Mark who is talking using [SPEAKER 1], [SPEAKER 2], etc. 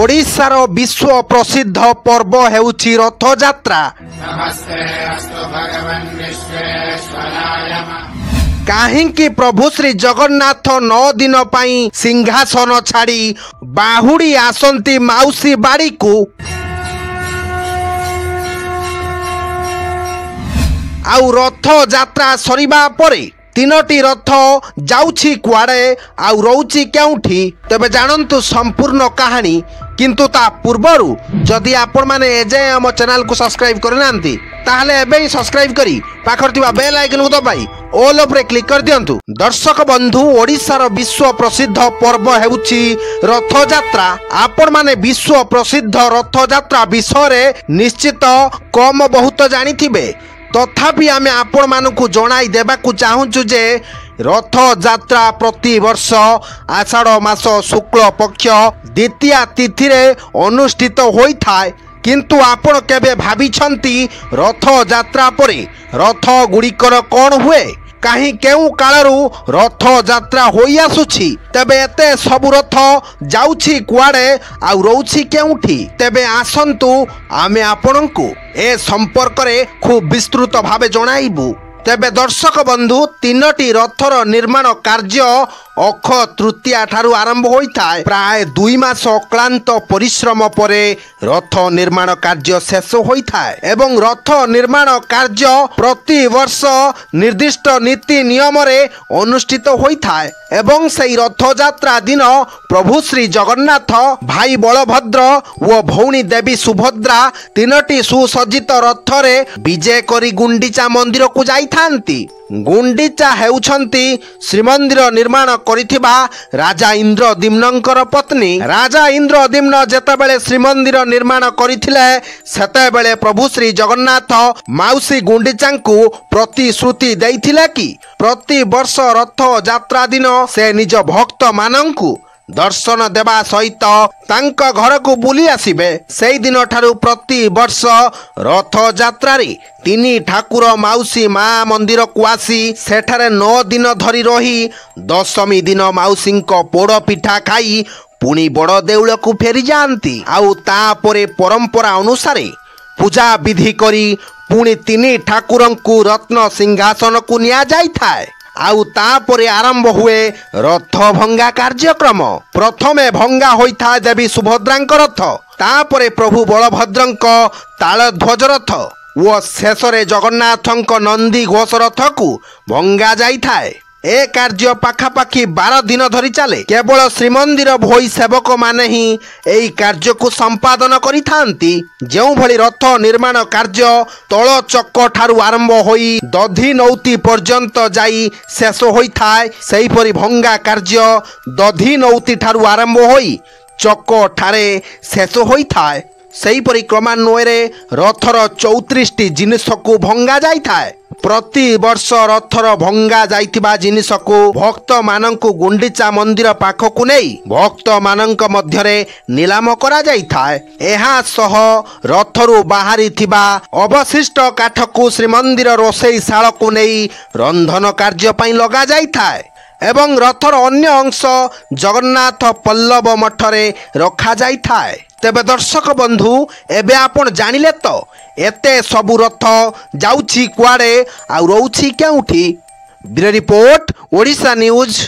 [SPEAKER 1] ओडिशार विश्व प्रसिद्ध पर्व हेउछि रथयात्रा। काहिंकी प्रभु श्री जगन्नाथ 9 दिन पई सिंहासन छाड़ी बाहुड़ी आसंती माउसी बाड़ी को आउ रथ यात्रा सरिबा परे तीनोटी रथ जाउछि कुआड़े आउ रहउछि केउठी तबे जानंतु संपूर्ण कहानी। किंतु ता पूर्वरु जदि आपण माने एजे हम चैनल को सब्सक्राइब करनांती ताहले एबे ही सब्सक्राइब करी पाखर थिबा बेल आइकन को दबाई ऑल ओवर क्लिक कर दियंतु। दर्शक बंधु ओडिशार विश्व प्रसिद्ध पर्व हेउछि रथ यात्रा। आपण माने विश्व प्रसिद्ध रथ यात्रा विषय रे निश्चित कम बहुत जानिथिबे तथापि आमे आपण मानकु जणाई देबाकु चाहूछु जे रथ यात्रा प्रति वर्ष आषाढ़ मास शुक्ल पक्ष द्वितीया तिथि रे अनुष्ठित होई थाए। किंतु आपण केबे भाबिछंती रथ यात्रा परे रथ गुड़िकर कौन हुए कहीं केउ कालरू रथ यात्रा होई आसुछि तबे एते सब रथ जाउछि कुआड़े आउ रहउछि केउठी तबे आसंतु आमे आपनकु ए संपर्क रे खूब विस्तृत भावे जणाइबु। तेबे दर्शक बंधु तीनोटी रथर निर्माण कार्य अख तृतीया ठारू आरंभ होइथाय। प्राय 2 मास अक्लांत परिश्रम परे रथ निर्माण कार्य शेष होइथाय एवं रथ निर्माण कार्य प्रति वर्ष निर्दिष्ट नीति नियम रे अनुष्ठित होइथाय एवं सेई रथ यात्रा दिन प्रभु श्री जगन्नाथ भाई बलभद्र व भौणी देवी सुभद्रा तीनोटी सुसज्जित रथ रे विजय करी गुंडीचा मंदिर को जाई थांती। गुंडीचा हेउछंती श्रीमंदिर निर्माण करिथिबा राजा इंद्रद्युम्नंकर पत्नी। राजा इंद्रद्युम्न जेतेबेले श्रीमंदिर निर्माण करिथिले सेतेबेले प्रभु श्री जगन्नाथ माउसी गुंडीचांकु प्रतिश्रुति देइथिले कि प्रति वर्ष रथ यात्रा दिन से निज भक्त मानंकु दर्शन देवा सहित तांक घर को बुली आसिबे। सेई दिन ठारू प्रति वर्ष रथ यात्रा रे 3 ठाकुर माउसी माँ मंदिर को आसी सेठारे 9 दिन धरी रही दशमी दिन माउसी को पोड़ पिठा खाई पुणी बड़ देउल को फेरी जाती। आउ तापरे परंपरा अनुसारे पूजा विधि करी पुणी 3 ठाकुर को रत्न सिंहासन को निया जाई थाए। आउ तापरे आरंभ हुए रथ भंगा कार्यक्रम। प्रथमे भंगा होइथा देवी सुभद्रांक रथ तापरे प्रभु बलभद्रंक तालध्वज रथ व शेषरे जगन्नाथंक नंदी घोष रथ को भंगा जाई थाए। ए कार्य पाखापाखि 12 दिन धरी चले। केवल श्रीमंदिर भोई सेवक माने ही एई कार्य को संपादन करि थांती। जेउ भली रथ निर्माण कार्य तळ चक्क ठारू आरंभ होई दधी नौती पर्यंत जाई शेष होई थाए सेही परि भंगा कार्य दधी नौती ठारू आरंभ होई चक्क ठारे शेष होई थाए। सेही परि क्रमान्वये रथर 34टी जिनिस को भंगा जाई थाए। प्रति वर्ष रथर भंगा जाइथिबा जिनिस को भक्त मानंकु गुंडीचा मंदिर पाखकु नै भक्त मानंक मध्यरे निलाम करा जाई थाए। एहा सह रथरु बाहरी थिबा अवशिष्ट काठ को श्रीमंदिर रोषेई शाला को नै रंधन कार्य पई लगा जाई थाए एवं रथर अन्य अंश जगन्नाथ पल्लव मठरे रखा जाई थाए। तेबे दर्शक बंधु एबे आपण जानिले तो एते सबु रथ जाउछि कुआड़े आ रहउछि केउठी। Bureau report Odisha news.